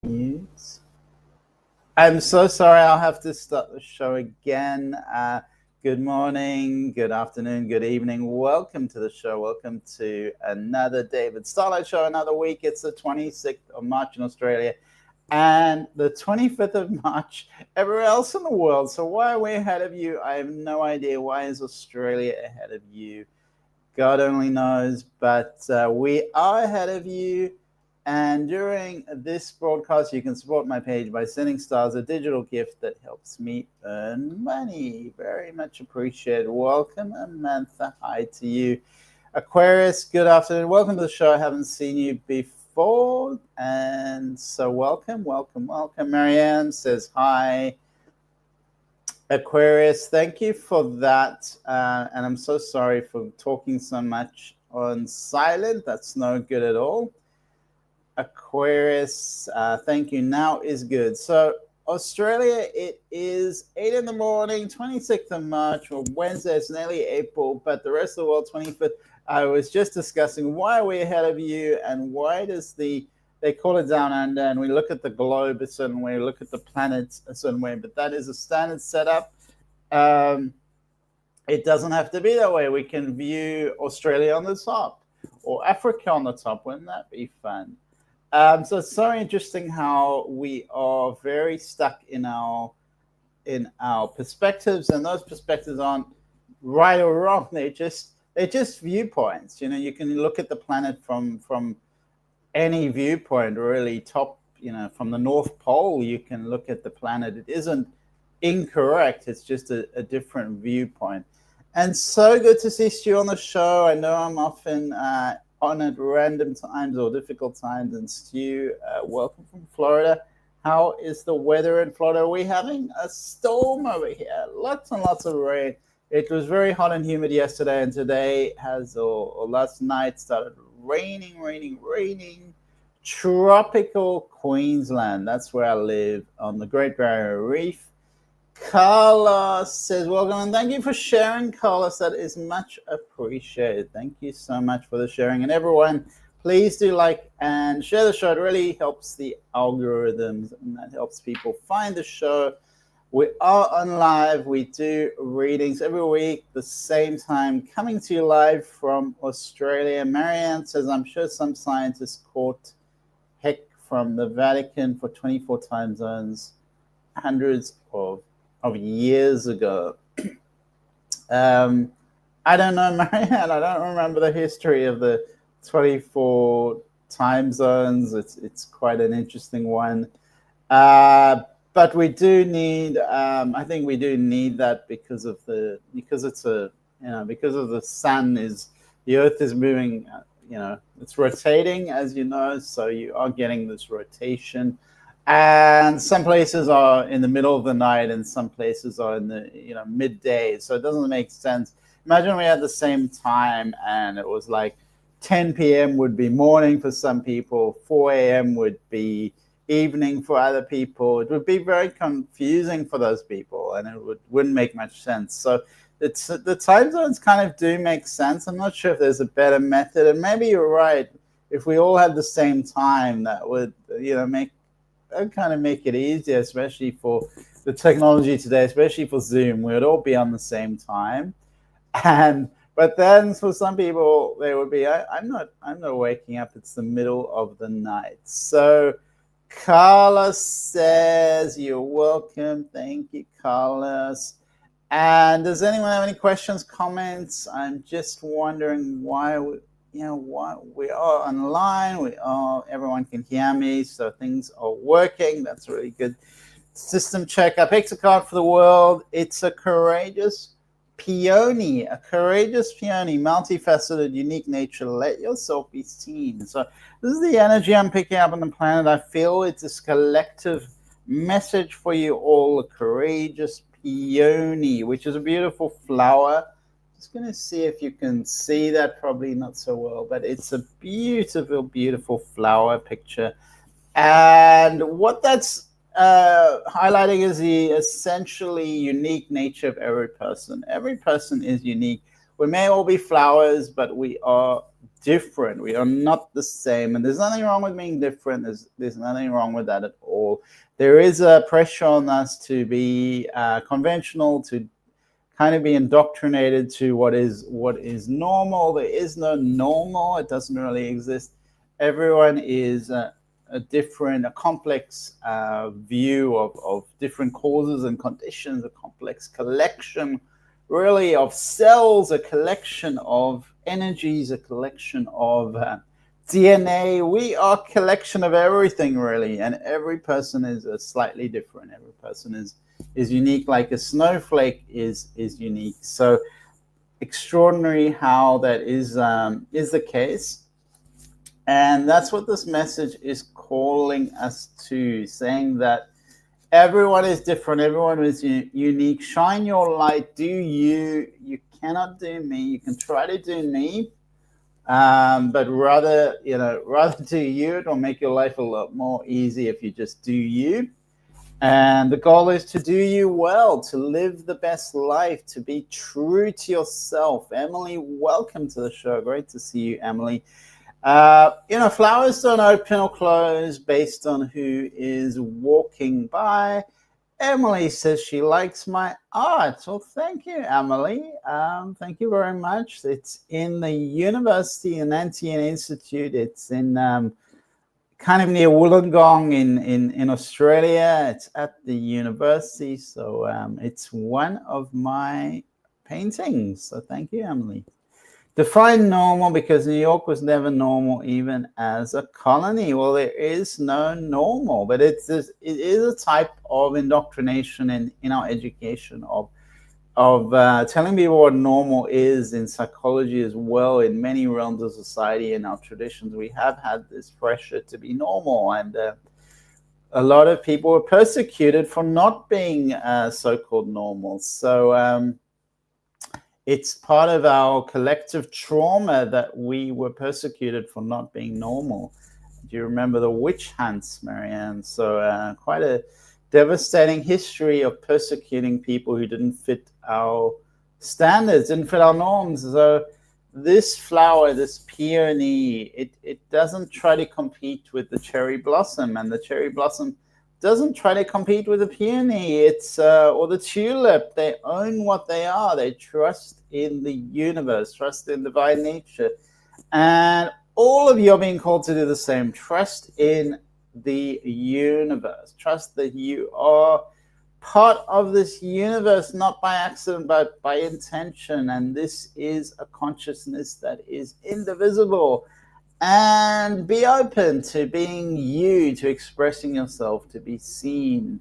News. I'm so sorry, I'll have to start the show again. Good morning, good afternoon, good evening. Welcome to the show. Welcome to another David Starlyte show, another week. It's the 26th of March in Australia and the 25th of March everywhere else in the world. So why are we ahead of you? I have no idea. Why is Australia ahead of you? God only knows, but we are ahead of you. And during this broadcast, you can support my page by sending stars, a digital gift that helps me earn money. Very much appreciated. Welcome, Amantha. Hi to you. Aquarius, good afternoon. Welcome to the show. I haven't seen you before. And so welcome. Marianne says hi. Aquarius, thank you for that. And I'm so sorry for talking so much on silent. That's no good at all. Aquarius, thank you. Now is good. So Australia, it is 8 in the morning, 26th of March, or Wednesday. It's nearly April, but the rest of the world, 25th. I was just discussing why are we ahead of you, and why does they call it down under, and we look at the globe a certain way, look at the planets a certain way, but that is a standard setup. It doesn't have to be that way. We can view Australia on the top or Africa on the top. Wouldn't that be fun? So it's so interesting how we are very stuck in our perspectives, and those perspectives aren't right or wrong. They're just viewpoints. You know, you can look at the planet from any viewpoint, really. Top, from the North Pole, you can look at the planet. It isn't incorrect. It's just a different viewpoint. And so good to see Stu on the show. I know I'm often on at random times or difficult times. And Stu, welcome from Florida. How is the weather in Florida? Are we having a storm over here? Lots and lots of rain. It was very hot and humid yesterday, and today or last night started raining. Tropical Queensland, that's where I live, on the Great Barrier Reef. Carlos says, welcome, and thank you for sharing, Carlos. That is much appreciated. Thank you so much for the sharing. And everyone, please do like and share the show. It really helps the algorithms, and that helps people find the show. We are on live. We do readings every week, the same time, coming to you live from Australia. Marianne says, I'm sure some scientists caught heck from the Vatican for 24 time zones hundreds of years ago. I don't know, Marianne. I don't remember the history of the 24 time zones. It's quite an interesting one. But we do need, I think we do need that because of the sun the earth is moving, it's rotating, as you know, so you are getting this rotation. And some places are in the middle of the night and some places are in the, midday. So it doesn't make sense. Imagine we had the same time and it was like 10 p.m. would be morning for some people, 4 a.m. would be evening for other people. It would be very confusing for those people, and it wouldn't make much sense. So the time zones kind of do make sense. I'm not sure if there's a better method, and maybe you're right. If we all had the same time, that would make it easier, especially for the technology today, especially for Zoom. We would all be on the same time, but then for some people they would be, I'm not waking up. It's the middle of the night. So Carlos says, you're welcome. Thank you, Carlos. And does anyone have any questions, comments? I'm just wondering why we are online. Everyone can hear me, so things are working. That's really good. System checkup. Picks a card for the world. It's a courageous peony, multifaceted, unique nature. Let yourself be seen. So this is the energy I'm picking up on the planet. I feel it's this collective message for you all. A courageous peony, which is a beautiful flower. Just going to see if you can see that. Probably not so well, but it's a beautiful flower picture. And what that's highlighting is the essentially unique nature of every person. Every person is unique. We may all be flowers, but we are different. We are not the same. And there's nothing wrong with being different. There's nothing wrong with that at all. There is a pressure on us to be conventional, to kind of be indoctrinated to what is normal. There is no normal. It doesn't really exist. Everyone is a complex view of different causes and conditions, a complex collection really of cells, a collection of energies, a collection of DNA. We are a collection of everything, really, and every person is slightly different. Every person is unique, like a snowflake is unique. So extraordinary how that is the case. And that's what this message is calling us to, saying that everyone is different, everyone is unique. Shine your light, do you. You cannot do me. You can try to do me, but rather do you. It will make your life a lot more easy if you just do you. And the goal is to do you well, to live the best life, to be true to yourself. Emily, welcome to the show. Great to see you, Emily. Flowers don't open or close based on who is walking by. Emily says she likes my art. Well, thank you, Emily. Thank you very much. It's in the university, in Nan He Institute. It's in kind of near Wollongong in Australia. It's at the university. So it's one of my paintings. So thank you, Emily. Define normal, because New York was never normal even as a colony. Well, there is no normal, but it is a type of indoctrination in our education of telling people what normal is in psychology as well. In many realms of society, in our traditions, we have had this pressure to be normal, and a lot of people were persecuted for not being so-called normal. So it's part of our collective trauma that we were persecuted for not being normal. Do you remember the witch hunts, Marianne? So quite a devastating history of persecuting people who didn't fit our standards, didn't fit our norms. So this flower, this peony, it doesn't try to compete with the cherry blossom, and the cherry blossom doesn't try to compete with the peony. It's or the tulip. They own what they are. They trust in the universe, trust in divine nature, and all of you are being called to do the same. Trust in the universe. Trust that you are part of this universe, not by accident, but by intention. And this is a consciousness that is indivisible. And be open to being you, to expressing yourself, to be seen,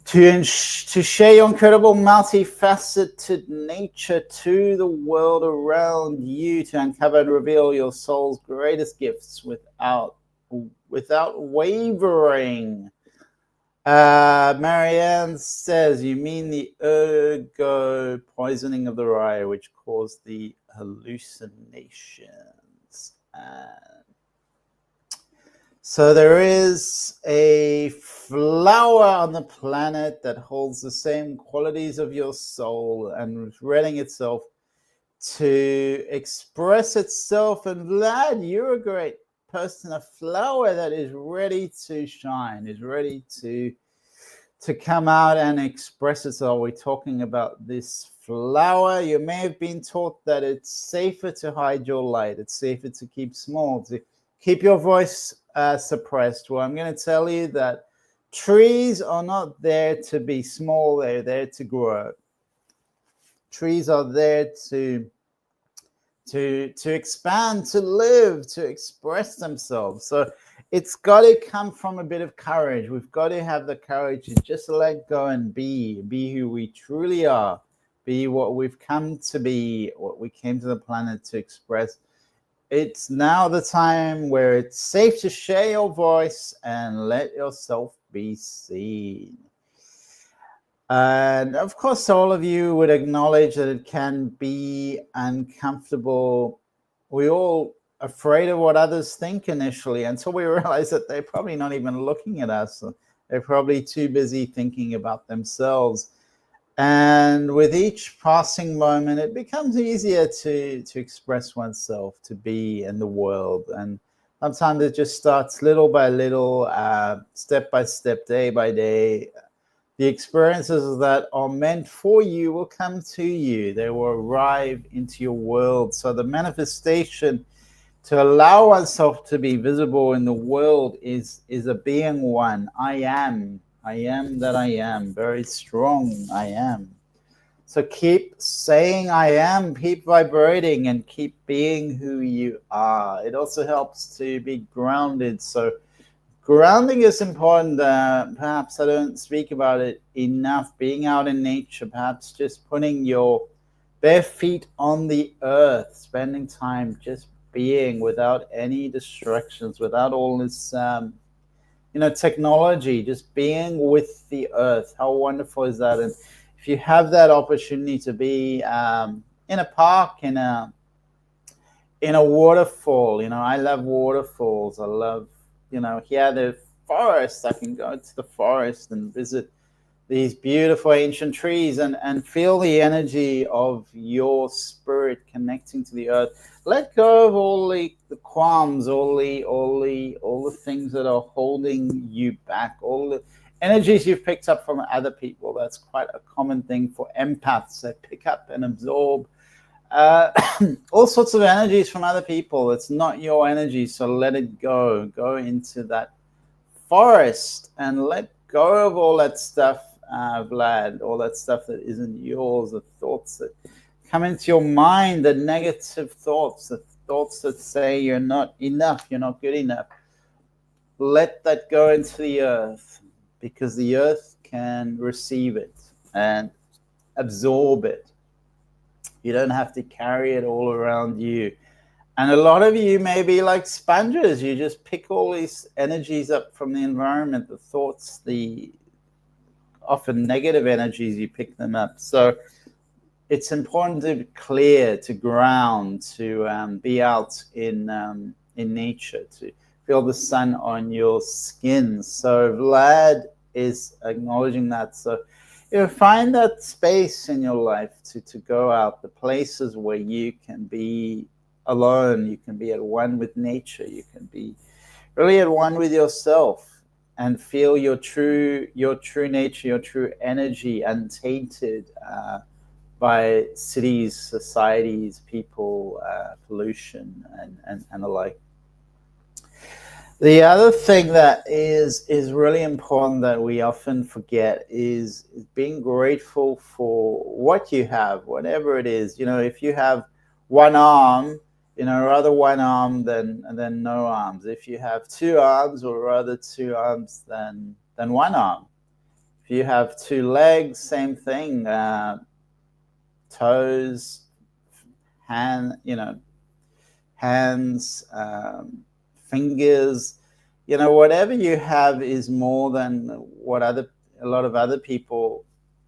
to share your incredible multifaceted nature to the world around you, to uncover and reveal your soul's greatest gifts without wavering. Marianne says, you mean the ergo poisoning of the rye, which caused the hallucinations. So there is a flower on the planet that holds the same qualities of your soul and is readying itself to express itself. And Vlad, you're a great person, a flower that is ready to shine, is ready to come out and express itself. We're talking about this flower. You may have been taught that it's safer to hide your light. It's safer to keep small, to keep your voice suppressed. Well, I'm going to tell you that trees are not there to be small. They're there to grow. Trees are there to expand, to live, to express themselves. So it's got to come from a bit of courage. We've got to have the courage to just let go and be who we truly are, be what we've come to be, what we came to the planet to express. It's now the time where it's safe to share your voice and let yourself be seen. And of course, all of you would acknowledge that it can be uncomfortable. We're all afraid of what others think initially, until we realize that they're probably not even looking at us. They're probably too busy thinking about themselves. And with each passing moment, it becomes easier to express oneself, to be in the world. And sometimes it just starts little by little, step by step, day by day. The experiences that are meant for you will come to you. They will arrive into your world. So the manifestation to allow oneself to be visible in the world is a being one. I am that I am, very strong I am. So keep saying I am, keep vibrating, and keep being who you are. It also helps to be grounded. So grounding is important. Perhaps I don't speak about it enough. Being out in nature, perhaps just putting your bare feet on the earth, spending time just being without any distractions, without all this technology, just being with the earth. How wonderful is that? And if you have that opportunity to be in a park, in a waterfall, I love waterfalls. I love, here the forest. I can go to the forest and visit these beautiful ancient trees and feel the energy of your spirit connecting to the earth. Let go of all the qualms, all the things that are holding you back, all the energies you've picked up from other people. That's quite a common thing for empaths. They pick up and absorb all sorts of energies from other people. It's not your energy, so let it go. Go into that forest and let go of all that stuff, Vlad, all that stuff that isn't yours, the thoughts that come into your mind, the negative thoughts, the thoughts that say you're not enough, you're not good enough. Let that go into the earth, because the earth can receive it and absorb it. You don't have to carry it all around you. And a lot of you may be like sponges. You just pick all these energies up from the environment, the thoughts, the often negative energies, you pick them up. So it's important to be clear, to ground, to be out in nature, to feel the sun on your skin. So Vlad is acknowledging that. So find that space in your life to go out, the places where you can be alone, you can be at one with nature, you can be really at one with yourself and feel your true nature, your true energy, untainted by cities, societies, people, pollution, and the like. The other thing that is really important that we often forget is being grateful for what you have, whatever it is. If you have one arm, rather one arm than no arms. If you have two arms, or rather two arms than one arm. If you have two legs, same thing. Toes, hands, fingers. Whatever you have is more than what a lot of other people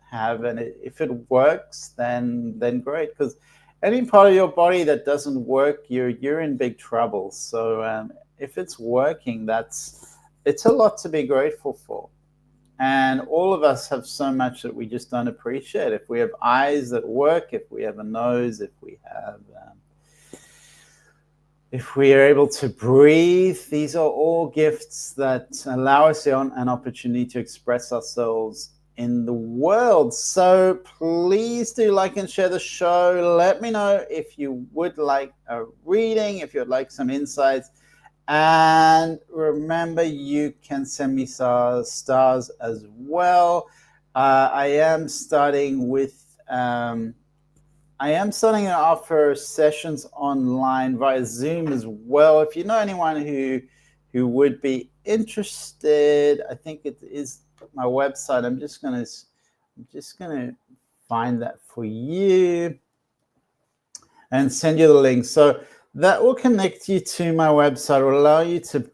have, and if it works, then great. Because any part of your body that doesn't work, you're in big trouble. So if it's working, it's a lot to be grateful for. And all of us have so much that we just don't appreciate. If we have eyes that work, if we have a nose, if we are able to breathe, these are all gifts that allow us an opportunity to express ourselves in the world. So please do like and share the show. Let me know if you would like a reading, if you'd like some insights. And remember, you can send me stars as well. I am starting to offer sessions online via Zoom as well. If you know anyone who would be interested, I think it is my website. I'm just gonna find that for you and send you the link. So that will connect you to my website. It will allow you to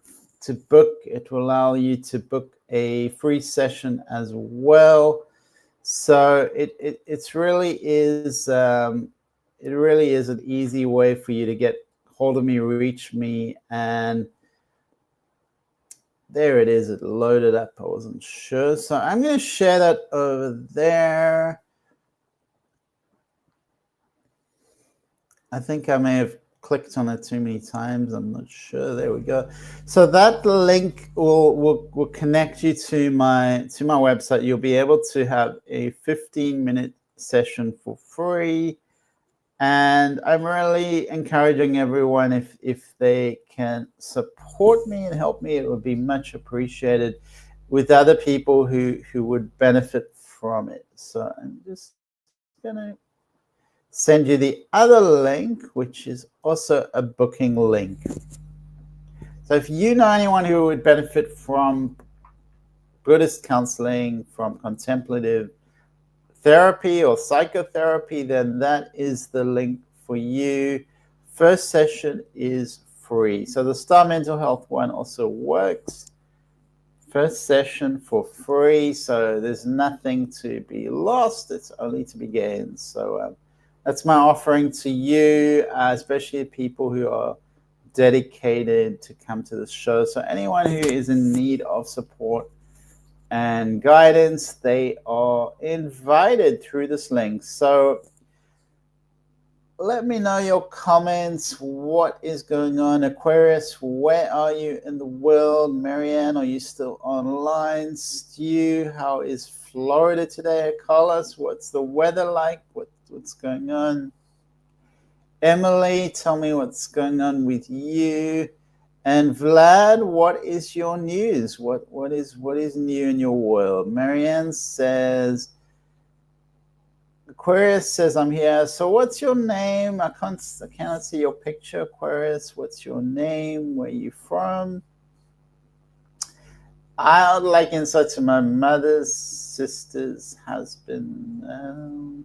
book. It will allow you to book a free session as well. So it really is an easy way for you to get hold of me, reach me, and there it is. It loaded up. I wasn't sure, so I'm going to share that over there. I think I may have clicked on it too many times. I'm not sure. There we go. So that link will connect you to my website. You'll be able to have a 15-minute session for free. And I'm really encouraging everyone, if they can support me and help me, it would be much appreciated, with other people who would benefit from it. So I'm just gonna send you the other link, which is also a booking link. So if you know anyone who would benefit from Buddhist counseling, from contemplative therapy or psychotherapy, then that is the link for you. First session is free. So the Star Mental Health one also works. First session for free. So there's nothing to be lost. It's only to be gained. So that's my offering to you, especially people who are dedicated to come to the show. So anyone who is in need of support and guidance, they are invited through this link. So let me know your comments. What is going on? Aquarius, where are you in the world? Marianne, are you still online? Stu, how is Florida today? Carlos, what's the weather like? What's going on? Emily, tell me what's going on with you. And Vlad, what is your news? What is new in your world? Marianne says, Aquarius says, I'm here. So what's your name? I cannot see your picture, Aquarius. What's your name? Where are you from? I would like insight to my mother's sister's husband.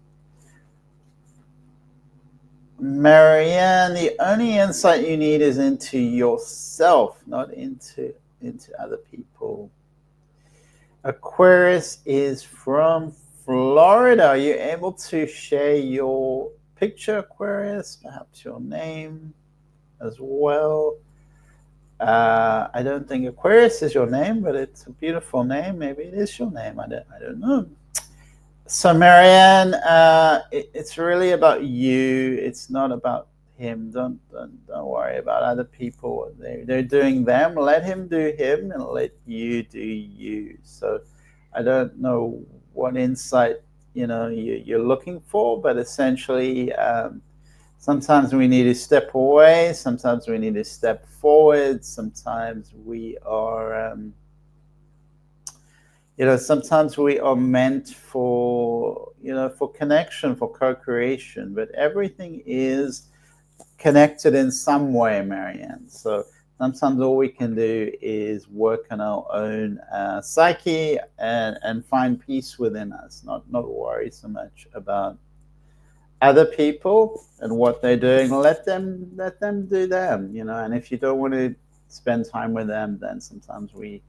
Marianne, the only insight you need is into yourself, not into other people. Aquarius is from Florida. Are you able to share your picture, Aquarius? Perhaps your name as well. I don't think Aquarius is your name, but it's a beautiful name. Maybe it is your name. I don't know. So Marianne, it's really about you. It's not about him. Don't worry about other people. They're doing them. Let him do him, and let you do you. So I don't know what insight you're looking for, but essentially, sometimes we need to step away. Sometimes we need to step forward. Sometimes we are. Sometimes we are meant for connection, for co-creation, but everything is connected in some way, Marianne. So sometimes all we can do is work on our own psyche and find peace within us, not worry so much about other people and what they're doing. Let them do them, and if you don't want to spend time with them, then sometimes we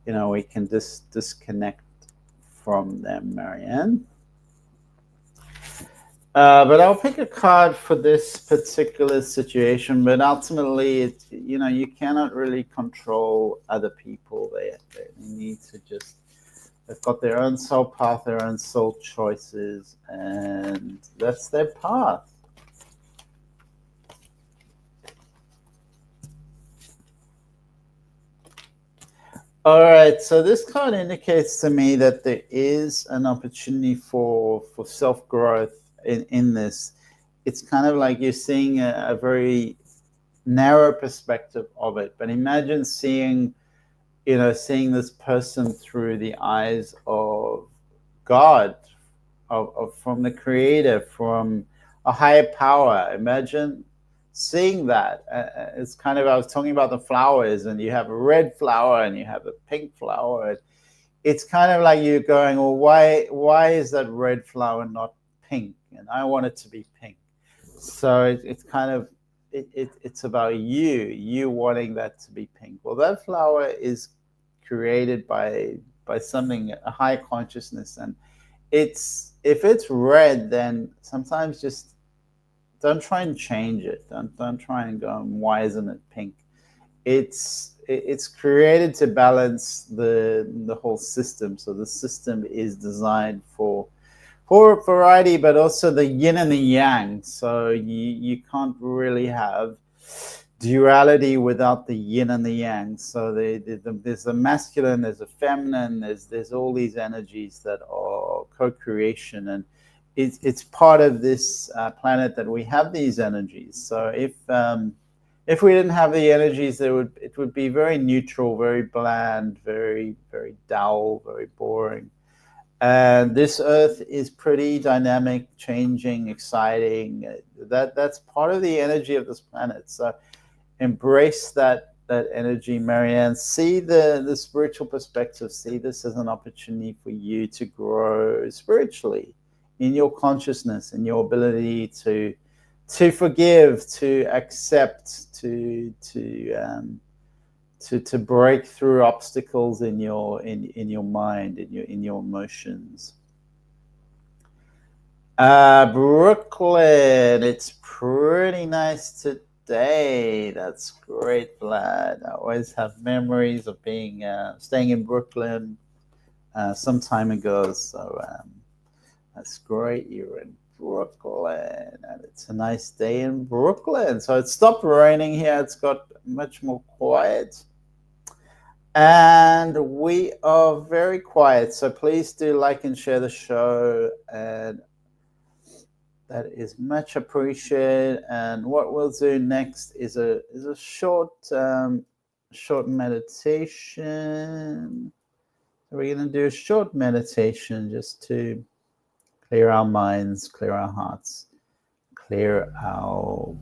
can disconnect from them, Marianne. But I'll pick a card for this particular situation. But ultimately, you cannot really control other people. They need to they've got their own soul path, their own soul choices, and that's their path. All right, so this card indicates to me that there is an opportunity for self-growth in this. It's kind of like you're seeing a very narrow perspective of it. But imagine seeing this person through the eyes of God, from the Creator, from a higher power. Imagine seeing that. It's kind of, I was talking about the flowers, and you have a red flower and you have a pink flower. It's kind of like you're going, well, why is that red flower not pink? And I want it to be pink. So it's kind of, it's about you wanting that to be pink. Well, that flower is created by something, a high consciousness, and if it's red, then sometimes just don't try and change it. Don't try and go, why isn't it pink? It's created to balance the whole system. So the system is designed for for variety, but also the yin and the yang. So you can't really have duality without the yin and the yang. So there's the masculine, there's the feminine, there's all these energies that are co-creation, and it's part of this planet that we have these energies. So if we didn't have the energies, it would be very neutral, very bland, very dull, very boring. And this Earth is pretty dynamic, changing, exciting. That's part of the energy of this planet. So embrace that energy, Marianne. See the spiritual perspective. See this as an opportunity for you to grow spiritually in your consciousness, in your ability to forgive, to accept, to break through obstacles in your mind, in your emotions. Brooklyn, it's pretty nice today. That's great, Vlad. I always have memories of being staying in Brooklyn some time ago. So that's great. You're in Brooklyn, and it's a nice day in Brooklyn. So it stopped raining here. It's got much more quiet. And we are very quiet. So please do like and share the show, and that is much appreciated. And what we'll do next is a short meditation. We're going to do a short meditation just to clear our minds, clear our hearts, clear our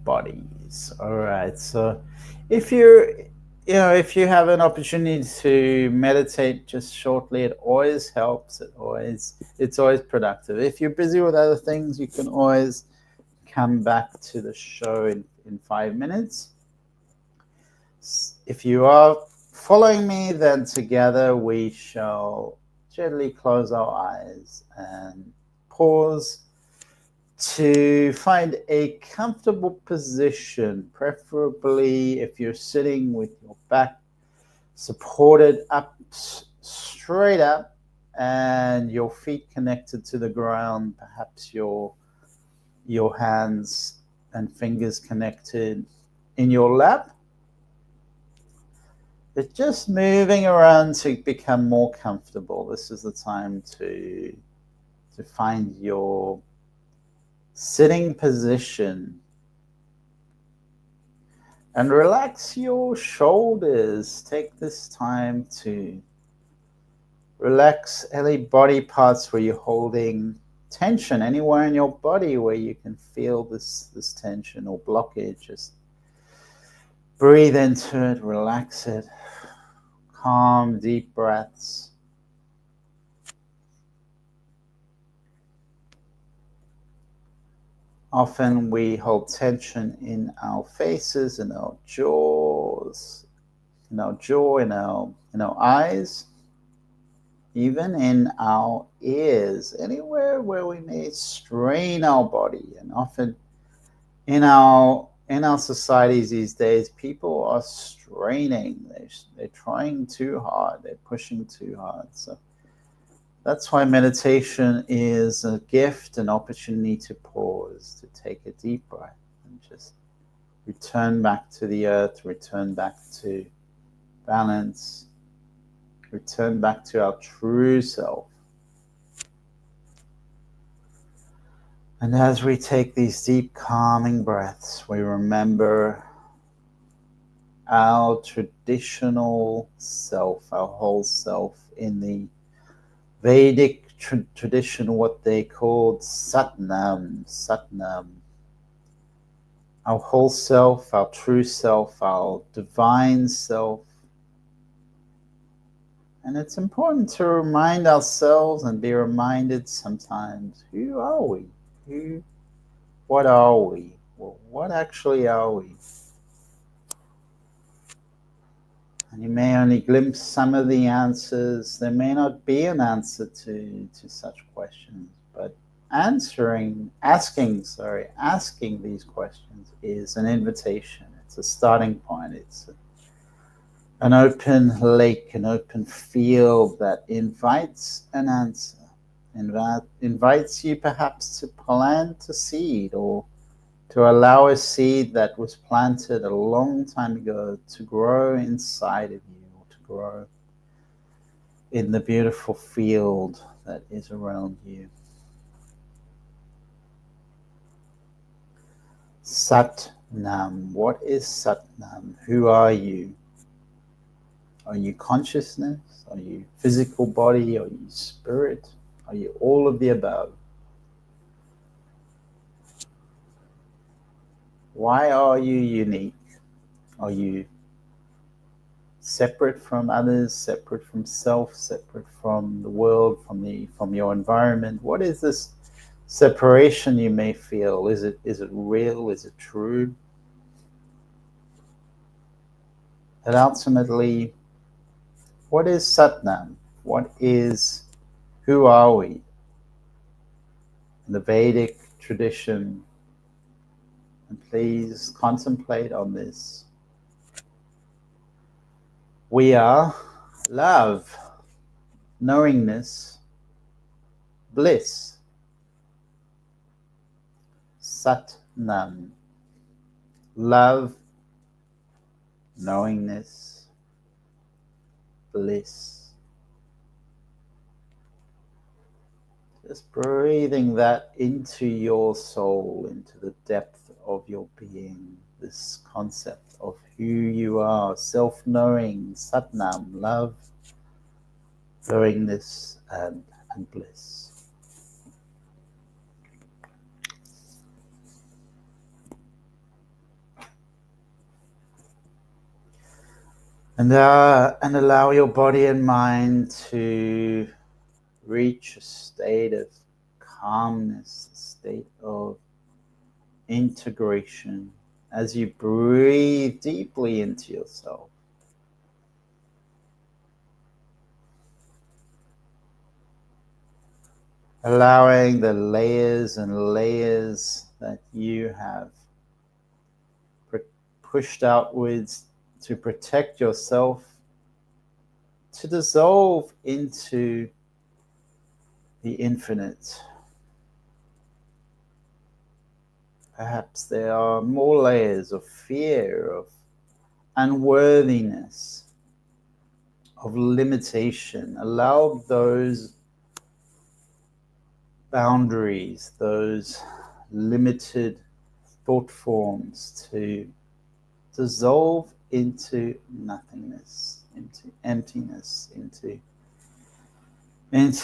bodies. All right. So if you have an opportunity to meditate just shortly, it always helps. It's always productive. If you're busy with other things, you can always come back to the show in 5 minutes. If you are following me, then together we shall gently close our eyes and pause to find a comfortable position, preferably if you're sitting with your back supported up, straight up, and your feet connected to the ground, perhaps your hands and fingers connected in your lap. But just moving around to become more comfortable. This is the time to find your sitting position, and relax your shoulders. Take this time to relax any body parts where you're holding tension, anywhere in your body where you can feel this tension or blockage. Just breathe into it, relax it. Calm, deep breaths. Often we hold tension in our faces, in our jaws, in our jaw, in our eyes, even in our ears, anywhere where we may strain our body. And often in our societies these days, people are straining. They're trying too hard. They're pushing too hard. So that's why meditation is a gift, an opportunity to pause, to take a deep breath and just return back to the earth, return back to balance, return back to our true self. And as we take these deep, calming breaths, we remember our traditional self, our whole self in the Vedic tradition, what they called Satnam. Our whole self, our true self, our divine self. And it's important to remind ourselves and be reminded sometimes, who are we? What are we? Well, what actually are we? And you may only glimpse some of the answers. There may not be an answer to such questions, but asking these questions is an invitation. It's a starting point. It's an open lake, an open field that invites an answer. invites you perhaps to plant a seed, or to allow a seed that was planted a long time ago to grow inside of you, or to grow in the beautiful field that is around you. Sat Nam. What is Sat Nam? Who are you? Are you consciousness? Are you physical body? Are you spirit? Are you all of the above? Why are you unique? Are you separate from others, separate from self, separate from the world, from your environment? What is this separation you may feel? Is it real? Is it true? And ultimately, what is Satnam? Who are we? In the Vedic tradition, and please contemplate on this. We are love, knowingness, bliss. Satnam. Love, knowingness, bliss. Just breathing that into your soul, into the depth of your being, this concept of who you are, self-knowing, Satnam, love, knowingness, and bliss. And allow your body and mind to reach a state of calmness, a state of integration as you breathe deeply into yourself. Allowing the layers and layers that you have pushed outwards to protect yourself to dissolve into the infinite. Perhaps there are more layers of fear, of unworthiness, of limitation. Allow those boundaries, those limited thought forms to dissolve into nothingness, into emptiness, into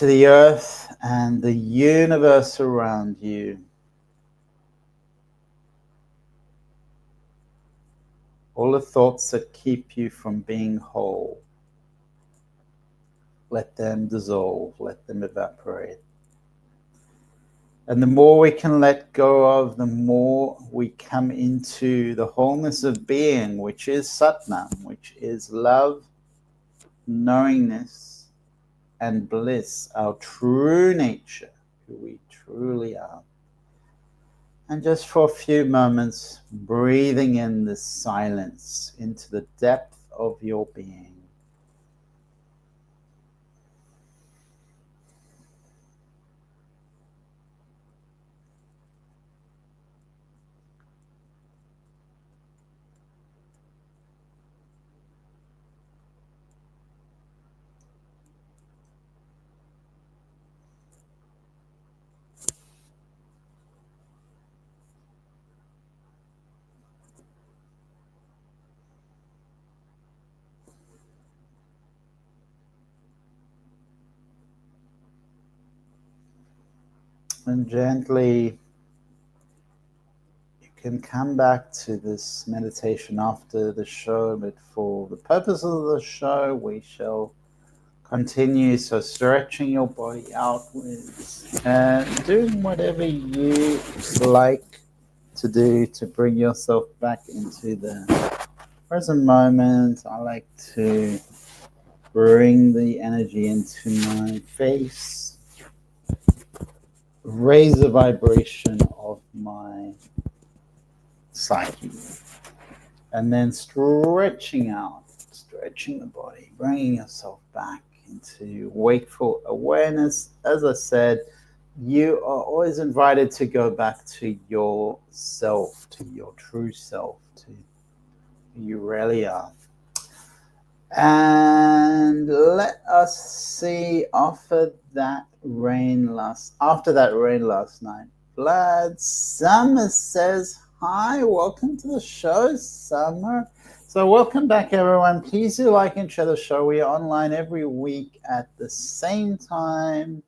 the earth and the universe around you. All the thoughts that keep you from being whole, let them dissolve, let them evaporate. And the more we can let go of, the more we come into the wholeness of being, which is Satnam, which is love, knowingness, and bliss, our true nature, who we truly are. And just for a few moments, breathing in this silence into the depth of your being. And gently, you can come back to this meditation after the show, but for the purpose of the show, we shall continue. So stretching your body outwards and doing whatever you like to do to bring yourself back into the present moment. I like to bring the energy into my face, raise the vibration of my psyche, and then stretching out, stretching the body, bringing yourself back into wakeful awareness. As I said, you are always invited to go back to yourself, to your true self, to who you really are. And let us see, after that rain last night, Vlad Summer says hi, welcome to the show, Summer. So welcome back, everyone. Please do like and share the show. We are online every week at the same time.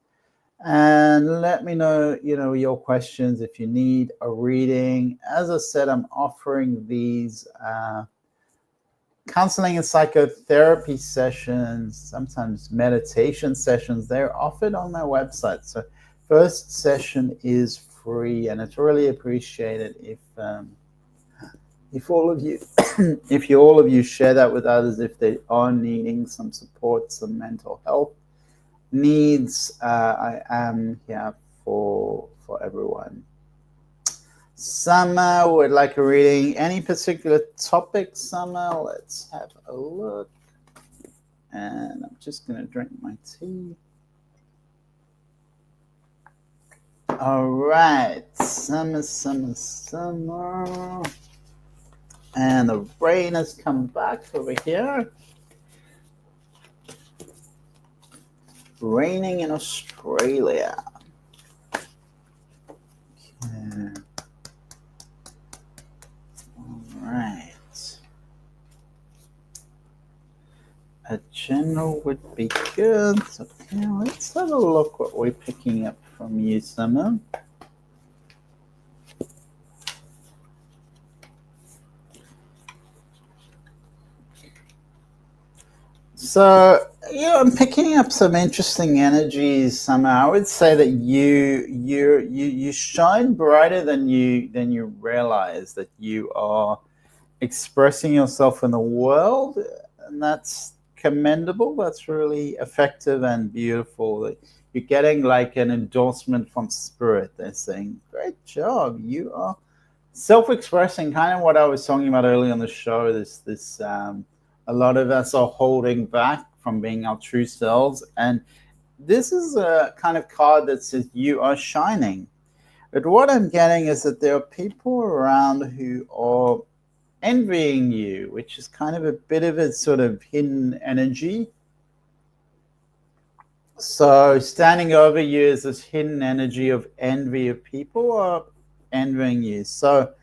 And let me know, your questions if you need a reading. As I said, I'm offering these counseling and psychotherapy sessions, sometimes meditation sessions. They're offered on my website. So first session is free, and it's really appreciated if all of you if all of you share that with others, if they are needing some support, some mental health needs. I am here for everyone. Summer would like a reading. Any particular topic, Summer? Let's have a look. And I'm just going to drink my tea. All right. Summer. And the rain has come back over here. Raining in Australia. Okay. Right. A general would be good. Okay, let's have a look what we're picking up from you, Summer. So, I'm picking up some interesting energies, Summer. I would say that you shine brighter than you realize, that you are expressing yourself in the world, and that's commendable. That's really effective and beautiful. You're getting like an endorsement from spirit. They're saying, great job, you are self-expressing, kind of what I was talking about earlier on the show. This a lot of us are holding back from being our true selves, and this is a kind of card that says you are shining. But what I'm getting is that there are people around who are envying you, which is kind of a bit of a sort of hidden energy. So standing over you is this hidden energy of envy, of people are envying you. So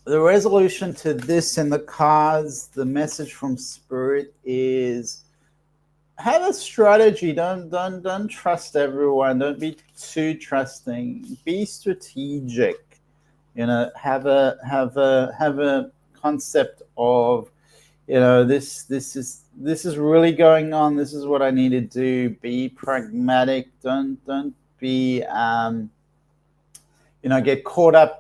the resolution to this in the cards, the message from spirit is have a strategy. Don't trust everyone. Don't be too trusting. Be strategic. Have a concept of, this is really going on. This is what I need to do. Be pragmatic. Don't be get caught up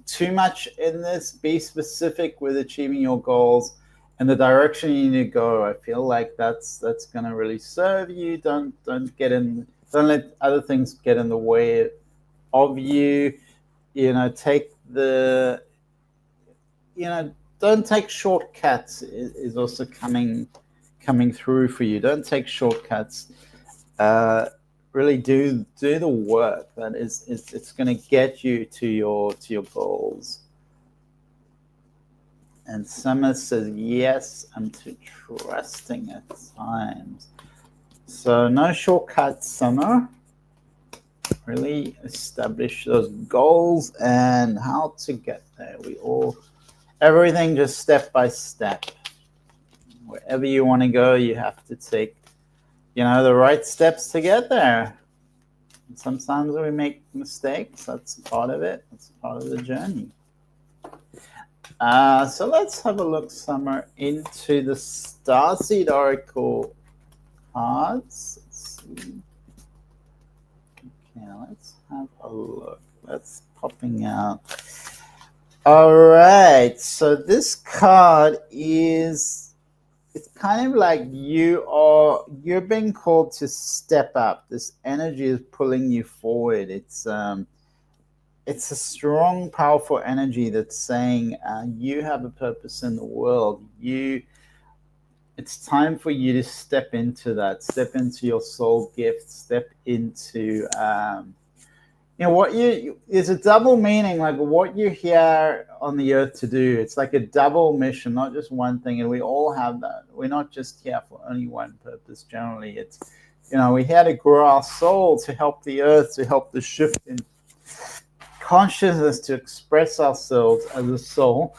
too much in this. Be specific with achieving your goals and the direction you need to go. I feel like that's going to really serve you. Don't let other things get in the way of you. Don't take shortcuts is also coming through for you. Don't take shortcuts. Really do the work that it's going to get you to your goals. And Summer says, yes, I'm too trusting at times. So no shortcuts, Summer. Really establish those goals and how to get there. Everything just step by step. Wherever you want to go, you have to take, the right steps to get there. And sometimes we make mistakes. That's part of it. That's part of the journey. So let's have a look, Summer, into the Starseed Oracle cards. Let's see. Okay, let's have a look. That's popping out. All right. So this card it's kind of like you're being called to step up. This energy is pulling you forward. It's a strong, powerful energy that's saying you have a purpose in the world. it's time for you to step into that, step into your soul gift, step into what it's a double meaning, like what you're here on the earth to do. It's like a double mission, not just one thing. And we all have that. We're not just here for only one purpose. Generally, it's, we're here to grow our soul, to help the earth, to help the shift in consciousness, to express ourselves as a soul.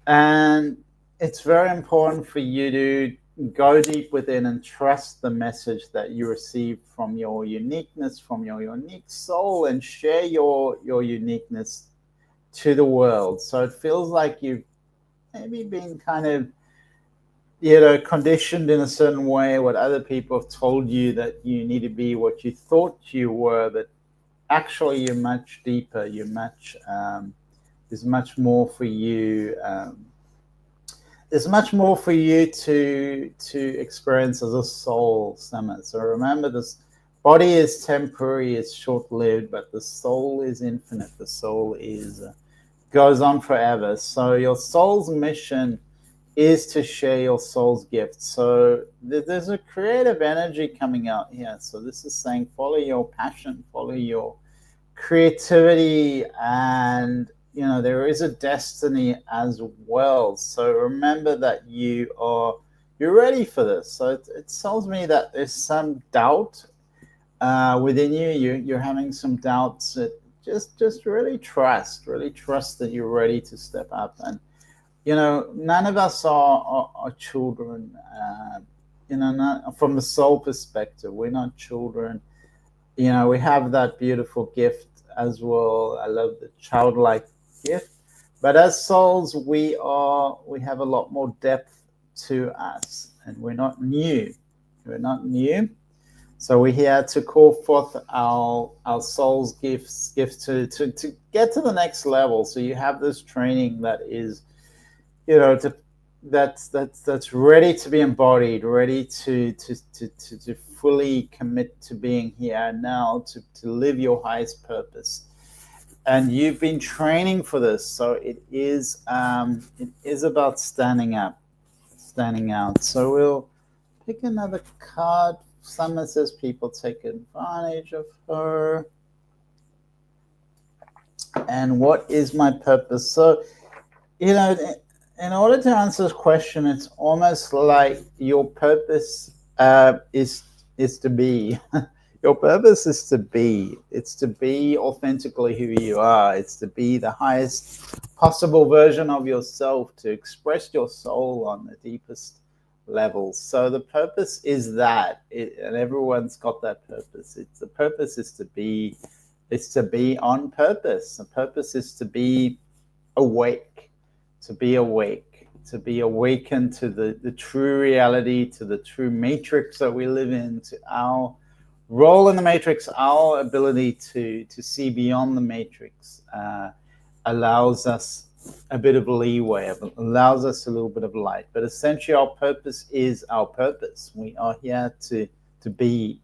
And it's very important for you to go deep within and trust the message that you receive from your uniqueness, from your unique soul, and share your uniqueness to the world. So it feels like you've maybe been kind of, conditioned in a certain way, what other people have told you that you need to be, what you thought you were, but actually you're much deeper, you're much, there's much more for you. There's much more for you to experience as a soul, Summer. So remember, this body is temporary, it's short-lived, but the soul is infinite. The soul goes on forever. So your soul's mission is to share your soul's gift. So there's a creative energy coming out here. So this is saying follow your passion, follow your creativity, and there is a destiny as well. So remember that you're ready for this. So it tells me that there's some doubt within you. You're having some doubts. Just really trust that you're ready to step up. And none of us are children. Not from the soul perspective. We're not children. We have that beautiful gift as well. I love the childlike gift, but as souls we have a lot more depth to us, and we're not new. So we're here to call forth our soul's gifts to get to the next level. So you have this training that is that's ready to be embodied, ready to fully commit to being here now, to live your highest purpose. And you've been training for this, so it is about standing out. So we'll pick another card. Summer says people take advantage of her. And what is my purpose? So, in order to answer this question, it's almost like your purpose is to be. Your purpose is to be. It's to be authentically who you are. It's to be the highest possible version of yourself, to express your soul on the deepest levels. So the purpose is that, and everyone's got that purpose. The purpose is to be. It's to be on purpose. The purpose is to be awake. To be awakened to the true reality, to the true matrix that we live in, to our role in the matrix. Our ability to see beyond the matrix allows us a bit of leeway, allows us a little bit of light. But essentially our purpose is our purpose. We are here to be,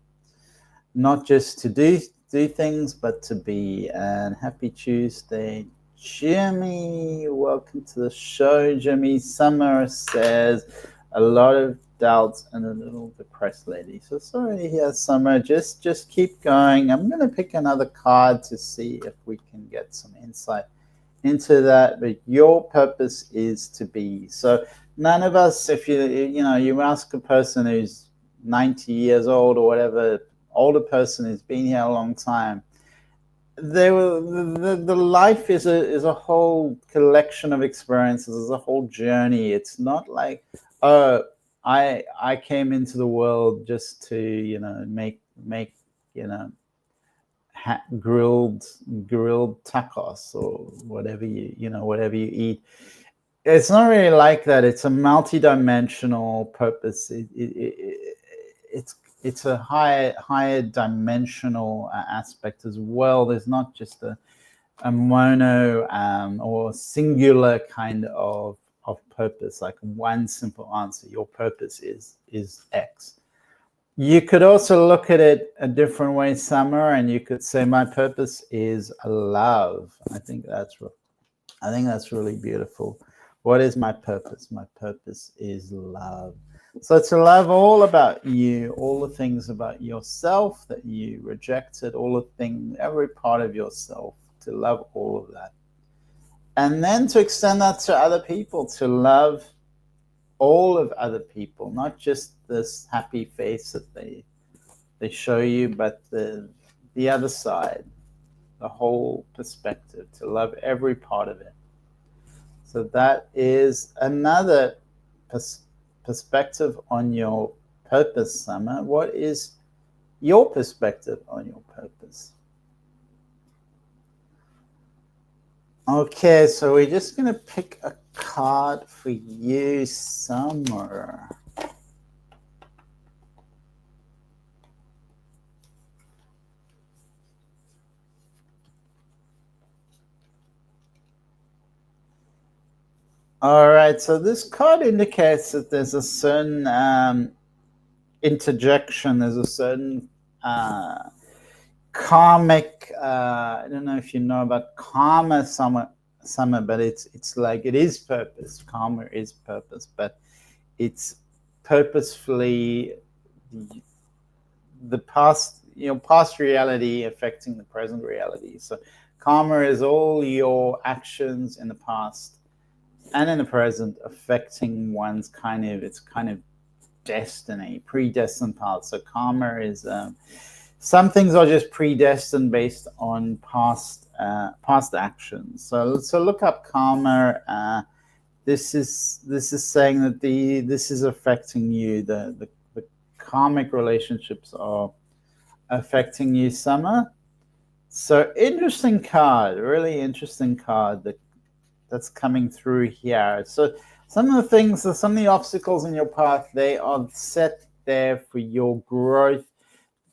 not just to do things, but to be. And happy Tuesday, Jimmy. Welcome to the show, Jimmy. Summer says a lot of doubts and a little depressed lady. So sorry to hear, Summer. Just keep going. I'm going to pick another card to see if we can get some insight into that. But your purpose is to be. So none of us, if you ask a person who's 90 years old or whatever, older person who's been here a long time, the life is a whole collection of experiences, is a whole journey. It's not like, oh, I came into the world just to make grilled tacos or whatever you eat. It's not really like that. It's a multi-dimensional purpose. It's a higher dimensional aspect as well. There's not just a mono or singular kind of purpose, like one simple answer. Your purpose is X. You could also look at it a different way, Summer, and you could say my purpose is love. I think that's really beautiful. What is my purpose? My purpose is love. So to love all about you, all the things about yourself that you rejected, all the things, every part of yourself, to love all of that. And then to extend that to other people, to love all of other people, not just this happy face that they show you, but the other side, the whole perspective, to love every part of it. So that is another perspective on your purpose, Summer. What is your perspective on your purpose? Okay, so we're just going to pick a card for you, Summer. All right, so this card indicates that there's a certain interjection, there's a certain karmic, I don't know if you know about karma, Summer, but it's like, it is purpose. Karma is purpose, but it's purposefully the past, past reality affecting the present reality. So karma is all your actions in the past and in the present affecting one's kind of destiny, predestined path. So karma is some things are just predestined based on past actions. So look up karma. This is saying that this is affecting you. The karmic relationships are affecting you, Summer. So interesting card, really interesting card that's coming through here. So some of the obstacles in your path, they are set there for your growth.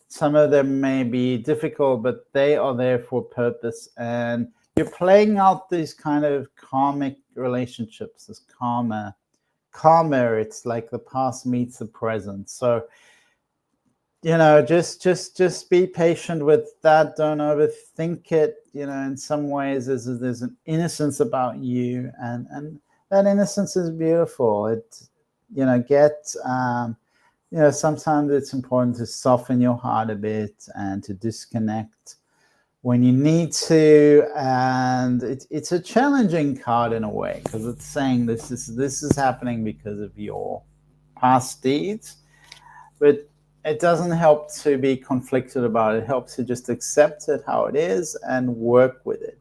Some of them may be difficult, but they are there for purpose. And you're playing out these kind of karmic relationships, this karma. It's like the past meets the present. So, just be patient with that. Don't overthink it. In some ways, there's an innocence about you, and that innocence is beautiful. Sometimes it's important to soften your heart a bit and to disconnect when you need to. And it's a challenging card in a way, because it's saying this is happening because of your past deeds, but it doesn't help to be conflicted about it. It helps to just accept it how it is and work with it.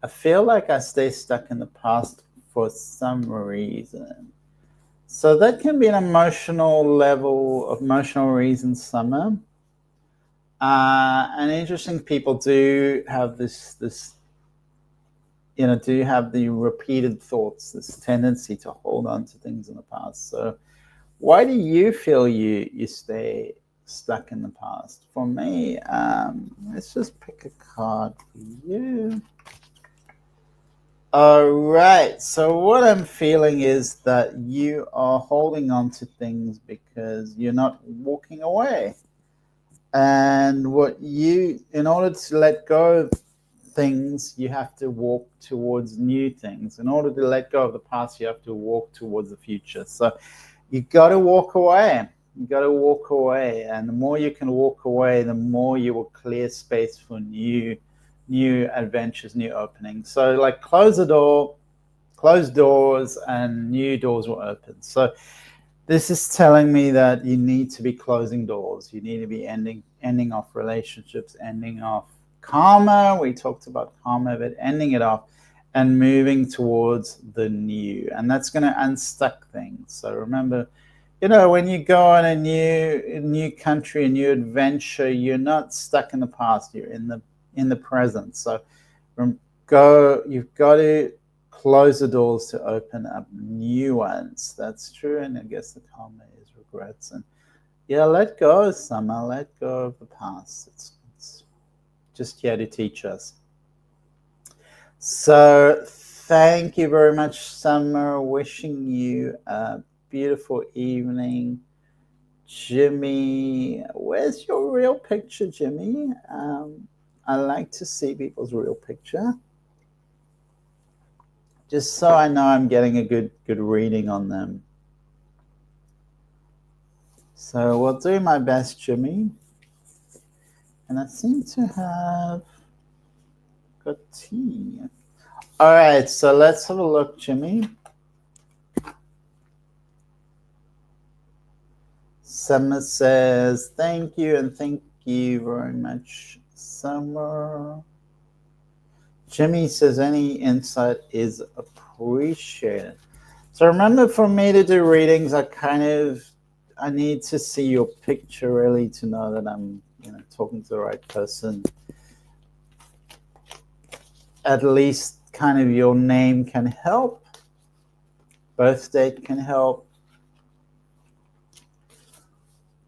I feel like I stay stuck in the past for some reason. So that can be an emotional reason, Summer. And interesting, people do have this do have the repeated thoughts, this tendency to hold on to things in the past. So why do you feel you stay stuck in the past? For me, let's just pick a card for you. All right. So what I'm feeling is that you are holding on to things because you're not walking away. And in order to let go of things, you have to walk towards new things. In order to let go of the past, you have to walk towards the future. So you got to walk away. You got to walk away. And the more you can walk away, the more you will clear space for new adventures, new openings. So like close doors and new doors will open. So this is telling me that you need to be closing doors. You need to be ending off relationships, ending off karma. We talked about karma, but ending it off and moving towards the new. And that's going to unstuck things. So remember, when you go on a new country, a new adventure, you're not stuck in the past. You're in the present. So you've got to close the doors to open up new ones. That's true. And I guess the karma is regrets. And let go, Summer. Let go of the past. It's just here to teach us. So thank you very much, Summer. Wishing you a beautiful evening. Jimmy, where's your real picture, Jimmy? I like to see people's real picture, just so I know I'm getting a good reading on them. So we'll do my best, Jimmy. And I seem to have got tea. All right, so let's have a look, Jimmy. Summer says, thank you, and thank you very much, Summer. Jimmy says, any insight is appreciated. So remember, for me to do readings, I need to see your picture really to know that I'm, talking to the right person. At least kind of your name can help. Birth date can help.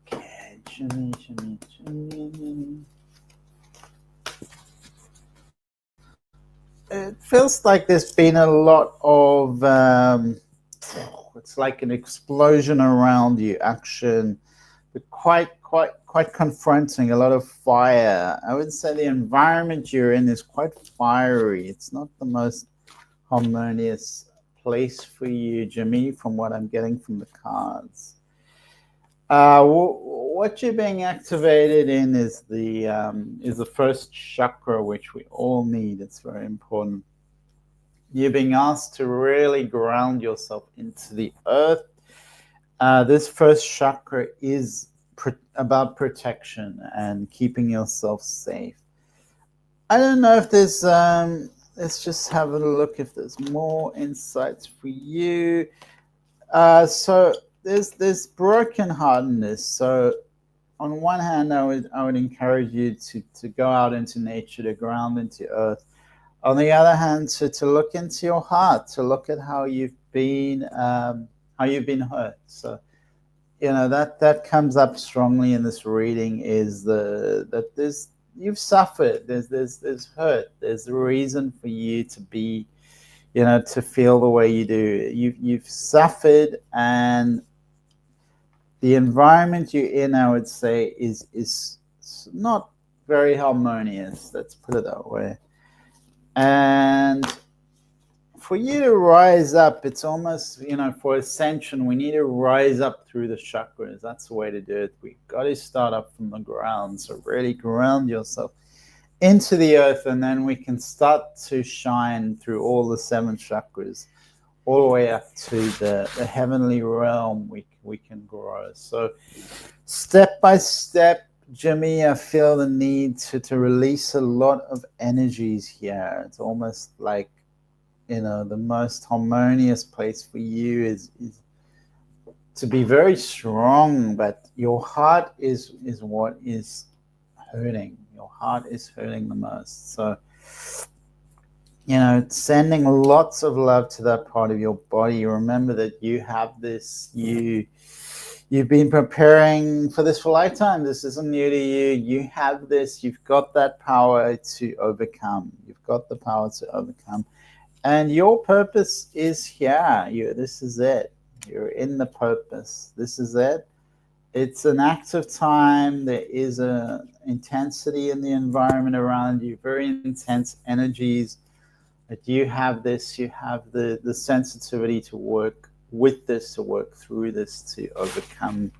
Okay, Jimmy. It feels like there's been a lot of, it's like an explosion around you, action, but quite confronting, a lot of fire. I would say the environment you're in is quite fiery. It's not the most harmonious place for you, Jimmy, from what I'm getting from the cards. What you're being activated in is the first chakra, which we all need. It's very important. You're being asked to really ground yourself into the earth. This first chakra is about protection and keeping yourself safe. I don't know if there's, let's just have a look if there's more insights for you. So there's brokenheartedness. So on one hand, I would encourage you to go out into nature, to ground into earth. On the other hand, to look into your heart, to look at how you've been hurt. So that comes up strongly in this reading, is that you've suffered. There's hurt. There's a reason for you to be, to feel the way you do. You've suffered, and the environment you're in, I would say, is not very harmonious. Let's put it that way. And for you to rise up, it's almost, for ascension, we need to rise up through the chakras. That's the way to do it. We've got to start up from the ground. So really ground yourself into the earth, and then we can start to shine through all the 7 chakras, all the way up to the heavenly realm. We can grow. So step by step, Jimmy, I feel the need to release a lot of energies here. It's almost like, the most harmonious place for you is to be very strong, but your heart is what is hurting. Your heart is hurting the most. So, sending lots of love to that part of your body. Remember that you have this, you've been preparing for this for a lifetime. This isn't new to you. You have this. You've got that power to overcome. You've got the power to overcome. And your purpose is here. This is it. You're in the purpose. This is it. It's an active time. There is a intensity in the environment around you, very intense energies. But you have this. You have the sensitivity to work with this, to work through this, to overcome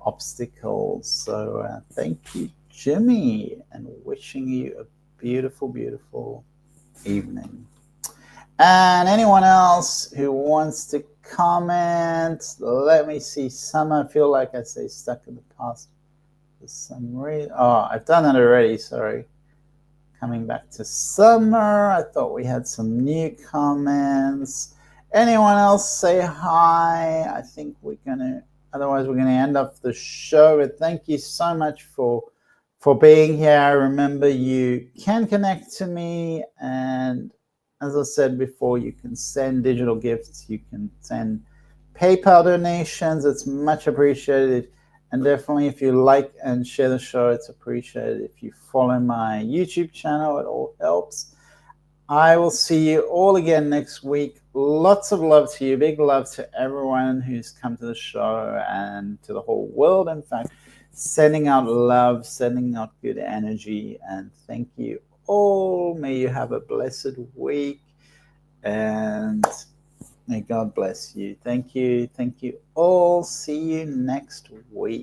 obstacles. So thank you, Jimmy, and wishing you a beautiful, beautiful evening. And anyone else who wants to comment, let me see. Some, I feel like I say stuck in the past for some reason. Oh, I've done that already, sorry. Coming back to Summer, I thought we had some new comments. Anyone else say hi? I think otherwise we're gonna end up the show. But thank you so much for being here. Remember, you can connect to me, and as I said before, you can send digital gifts, you can send PayPal donations. It's much appreciated. And definitely, if you like and share the show, it's appreciated. If you follow my YouTube channel, it all helps. I will see you all again next week. Lots of love to you. Big love to everyone who's come to the show and to the whole world. In fact, sending out love, sending out good energy. And thank you all. May you have a blessed week. And May God bless you. Thank you. Thank you all. See you next week.